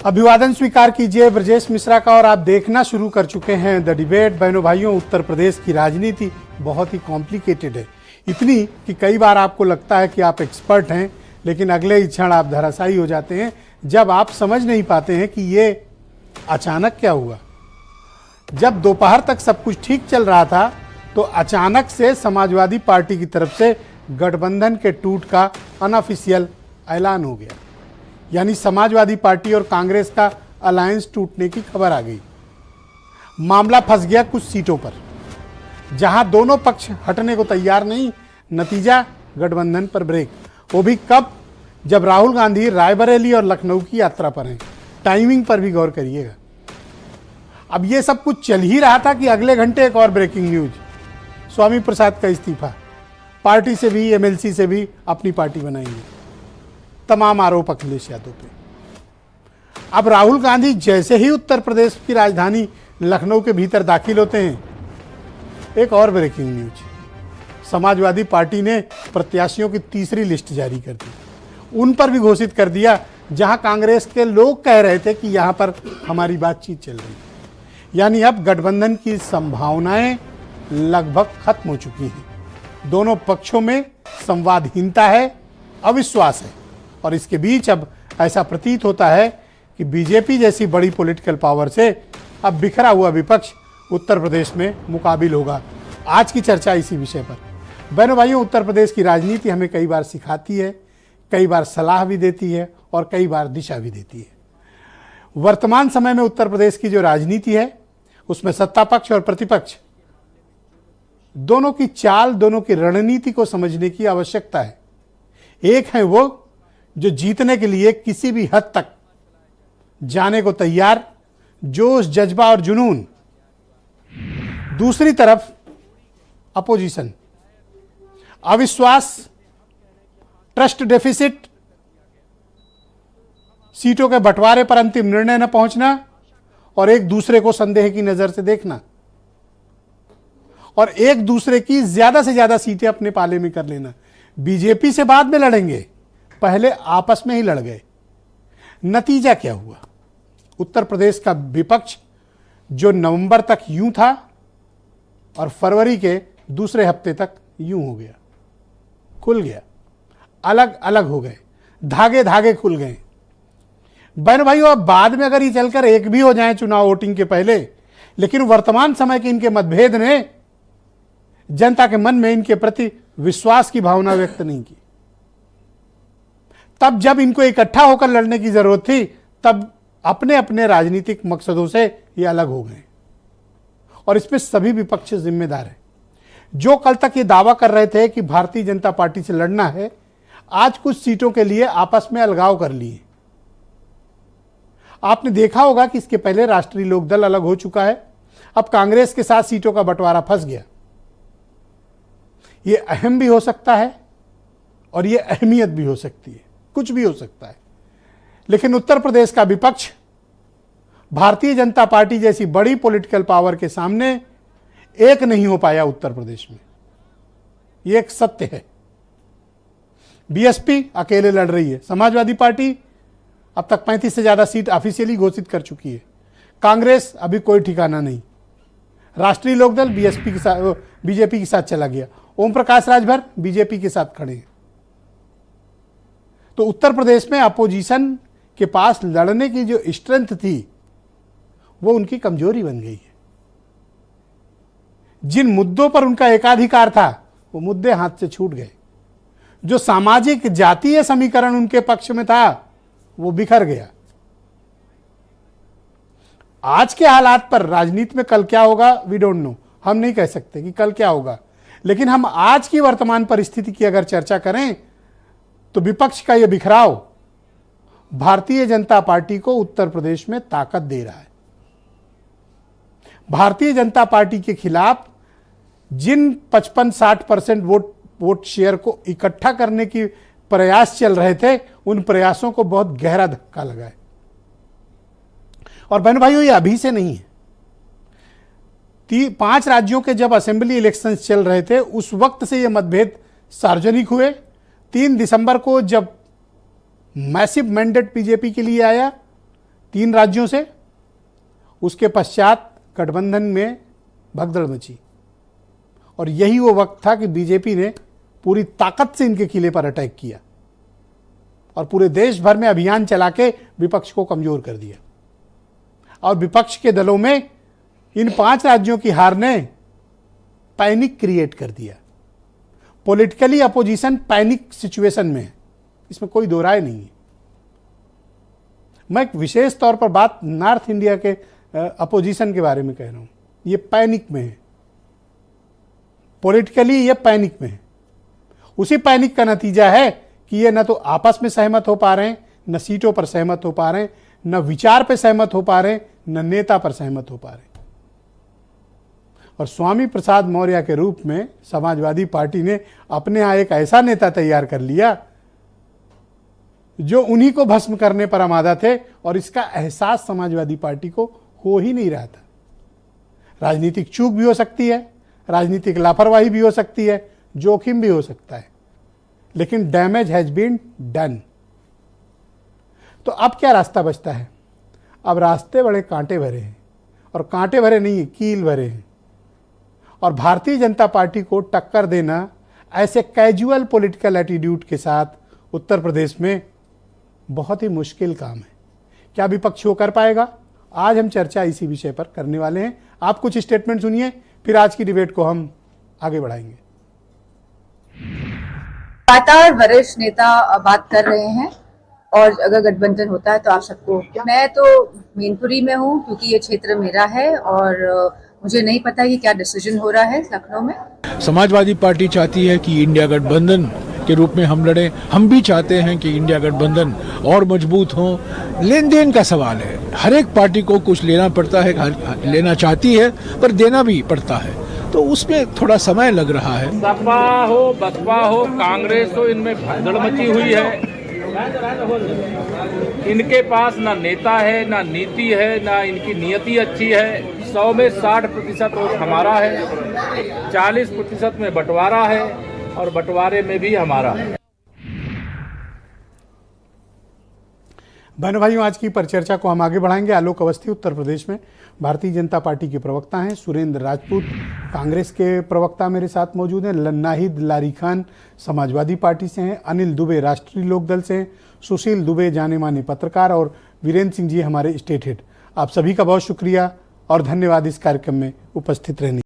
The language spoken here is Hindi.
अभिवादन स्वीकार कीजिए ब्रजेश मिश्रा का। और आप देखना शुरू कर चुके हैं द डिबेट। बहनों भाइयों, उत्तर प्रदेश की राजनीति बहुत ही कॉम्प्लिकेटेड है, इतनी कि कई बार आपको लगता है कि आप एक्सपर्ट हैं, लेकिन अगले ही क्षण आप धराशायी हो जाते हैं जब आप समझ नहीं पाते हैं कि ये अचानक क्या हुआ। जब दोपहर तक सब कुछ ठीक चल रहा था तो अचानक से समाजवादी पार्टी की तरफ से गठबंधन के टूट का अनऑफिशियल ऐलान हो गया, यानी समाजवादी पार्टी और कांग्रेस का अलायंस टूटने की खबर आ गई। मामला फंस गया कुछ सीटों पर, जहां दोनों पक्ष हटने को तैयार नहीं। नतीजा गठबंधन पर ब्रेक, वो भी कब? जब राहुल गांधी रायबरेली और लखनऊ की यात्रा पर हैं। टाइमिंग पर भी गौर करिएगा। अब ये सब कुछ चल ही रहा था कि अगले घंटे एक और ब्रेकिंग न्यूज, स्वामी प्रसाद का इस्तीफा। पार्टी से भी, एमएलसी से भी अपनी पार्टी बनाएंगे। तमाम आरोप अखिलेश यादव पे। अब राहुल गांधी जैसे ही उत्तर प्रदेश की राजधानी लखनऊ के भीतर दाखिल होते हैं, एक और ब्रेकिंग न्यूज, समाजवादी पार्टी ने प्रत्याशियों की तीसरी लिस्ट जारी कर दी। उन पर भी घोषित कर दिया जहां कांग्रेस के लोग कह रहे थे कि यहां पर हमारी बातचीत चल रही है। यानी अब गठबंधन की संभावनाएं लगभग खत्म हो चुकी हैं। दोनों पक्षों में संवादहीनता है, अविश्वास है, और इसके बीच अब ऐसा प्रतीत होता है कि बीजेपी जैसी बड़ी पॉलिटिकल पावर से अब बिखरा हुआ विपक्ष उत्तर प्रदेश में मुकाबिल होगा। आज की चर्चा इसी विषय पर। बहनों भाइयों, उत्तर प्रदेश की राजनीति हमें कई बार सिखाती है, कई बार सलाह भी देती है और कई बार दिशा भी देती है। वर्तमान समय में उत्तर प्रदेश की जो राजनीति है उसमें सत्ता पक्ष और प्रतिपक्ष दोनों की चाल, दोनों की रणनीति को समझने की आवश्यकता है। एक है वो जो जीतने के लिए किसी भी हद तक जाने को तैयार, जोश, जज्बा और जुनून। दूसरी तरफ अपोजिशन, अविश्वास, ट्रस्ट डेफिसिट, सीटों के बंटवारे पर अंतिम निर्णय न पहुंचना और एक दूसरे को संदेह की नजर से देखना और एक दूसरे की ज्यादा से ज्यादा सीटें अपने पाले में कर लेना। बीजेपी से बाद में लड़ेंगे, पहले आपस में ही लड़ गए। नतीजा क्या हुआ? उत्तर प्रदेश का विपक्ष जो नवंबर तक यूं था और फरवरी के दूसरे हफ्ते तक यूं हो गया, खुल गया, अलग अलग हो गए, धागे धागे खुल गए। बहन भाइयों, अब बाद में अगर ये चलकर एक भी हो जाए चुनाव वोटिंग के पहले, लेकिन वर्तमान समय के इनके मतभेद ने जनता के मन में इनके प्रति विश्वास की भावना व्यक्त नहीं की। तब जब इनको इकट्ठा होकर लड़ने की जरूरत थी, तब अपने अपने राजनीतिक मकसदों से ये अलग हो गए और इसमें सभी विपक्ष जिम्मेदार है। जो कल तक ये दावा कर रहे थे कि भारतीय जनता पार्टी से लड़ना है, आज कुछ सीटों के लिए आपस में अलगाव कर लिए। आपने देखा होगा कि इसके पहले राष्ट्रीय लोकदल अलग हो चुका है, अब कांग्रेस के साथ सीटों का बंटवारा फंस गया। यह अहम भी हो सकता है और यह अहमियत भी हो सकती है, कुछ भी हो सकता है। लेकिन उत्तर प्रदेश का विपक्ष भारतीय जनता पार्टी जैसी बड़ी पॉलिटिकल पावर के सामने एक नहीं हो पाया उत्तर प्रदेश में। यह एक सत्य है। बीएसपी अकेले लड़ रही है, समाजवादी पार्टी अब तक 35 से ज्यादा सीट ऑफिशियली घोषित कर चुकी है, कांग्रेस अभी कोई ठिकाना नहीं, राष्ट्रीय लोकदल बीजेपी के साथ चला गया, ओम प्रकाश राजभर बीजेपी के साथ खड़े हैं। तो उत्तर प्रदेश में अपोजिशन के पास लड़ने की जो स्ट्रेंथ थी वो उनकी कमजोरी बन गई है। जिन मुद्दों पर उनका एकाधिकार था वो मुद्दे हाथ से छूट गए। जो सामाजिक जातीय समीकरण उनके पक्ष में था वो बिखर गया। आज के हालात पर राजनीति में कल क्या होगा वी डोंट नो, हम नहीं कह सकते कि कल क्या होगा, लेकिन हम आज की वर्तमान परिस्थिति की अगर चर्चा करें तो विपक्ष का यह बिखराव भारतीय जनता पार्टी को उत्तर प्रदेश में ताकत दे रहा है। भारतीय जनता पार्टी के खिलाफ जिन 55-60% वोट शेयर को इकट्ठा करने की प्रयास चल रहे थे, उन प्रयासों को बहुत गहरा धक्का लगा है। और बहन भाइयों, ये अभी से नहीं है। 5 राज्यों के जब असेंबली इलेक्शंस चल रहे थे उस वक्त से ये मतभेद सार्वजनिक हुए। 3 दिसंबर को जब मैसिव मैंडेट बीजेपी के लिए आया, 3 राज्यों से। उसके पश्चात गठबंधन में भगदड़ मची और यही वो वक्त था कि बीजेपी ने पूरी ताकत से इनके किले पर अटैक किया और पूरे देश भर में अभियान चला के विपक्ष को कमजोर कर दिया। और विपक्ष के दलों में इन 5 राज्यों की हार ने पैनिक क्रिएट कर दिया। पॉलिटिकली अपोजिशन पैनिक सिचुएशन में है, इसमें कोई दो राय नहीं है। मैं एक विशेष तौर पर बात नॉर्थ इंडिया के अपोजिशन के बारे में कह रहा हूं। ये पैनिक में है, पॉलिटिकली ये पैनिक में है। उसी पैनिक का नतीजा है कि ये न तो आपस में सहमत हो पा रहे हैं, न सीटों पर सहमत हो पा रहे हैं, न विचार पर सहमत हो पा रहे हैं, न नेता पर सहमत हो पा रहे हैं। और स्वामी प्रसाद मौर्य के रूप में समाजवादी पार्टी ने अपने यहां एक ऐसा नेता तैयार कर लिया जो उन्हीं को भस्म करने पर आमादा थे और इसका एहसास समाजवादी पार्टी को हो ही नहीं रहा था। राजनीतिक चूक भी हो सकती है, राजनीतिक लापरवाही भी हो सकती है, जोखिम भी हो सकता है, लेकिन डैमेज हैज बीन डन। तो अब क्या रास्ता बचता है? अब रास्ते बड़े कांटे भरे हैं, और कांटे भरे नहीं, कील भरे हैं। और भारतीय जनता पार्टी को टक्कर देना ऐसे कैजुअल पॉलिटिकल एटीट्यूड के साथ उत्तर प्रदेश में बहुत ही मुश्किल काम है। क्या विपक्ष वो कर पाएगा? आज हम चर्चा इसी विषय पर करने वाले हैं। आप कुछ स्टेटमेंट सुनिए, फिर आज की डिबेट को हम आगे बढ़ाएंगे। लगातार वरिष्ठ नेता बात कर रहे हैं और अगर गठबंधन होता है तो आप सबको, मैं तो मैनपुरी में हूँ क्योंकि ये क्षेत्र मेरा है और मुझे नहीं पता कि क्या डिसीजन हो रहा है लखनऊ में। समाजवादी पार्टी चाहती है कि इंडिया गठबंधन के रूप में हम लड़ें। हम भी चाहते हैं कि इंडिया गठबंधन और मजबूत हो। लेन देन का सवाल है, हर एक पार्टी को कुछ लेना पड़ता है, लेना चाहती है पर देना भी पड़ता है, तो उसमें थोड़ा समय लग रहा है। सपा हो, बसपा हो, कांग्रेस हो, इनमें भगदड़ मची हुई है। इनके पास ना नेता है, ना नीति है, ना इनकी नियति अच्छी है। 100 में 60% वोट हमारा है, 40% में बंटवारा है और बंटवारे में भी हमारा है। बहनों भाइयों, आज की परिचर्चा को हम आगे बढ़ाएंगे। आलोक अवस्थी उत्तर प्रदेश में भारतीय जनता पार्टी के प्रवक्ता हैं। सुरेंद्र राजपूत कांग्रेस के प्रवक्ता मेरे साथ मौजूद हैं। नाहिद लारी खान समाजवादी पार्टी से हैं। अनिल दुबे राष्ट्रीय लोकदल से हैं। सुशील दुबे जाने माने पत्रकार और वीरेंद्र सिंह जी हमारे स्टेट हेड। आप सभी का बहुत शुक्रिया और धन्यवाद इस कार्यक्रम में उपस्थित रहने।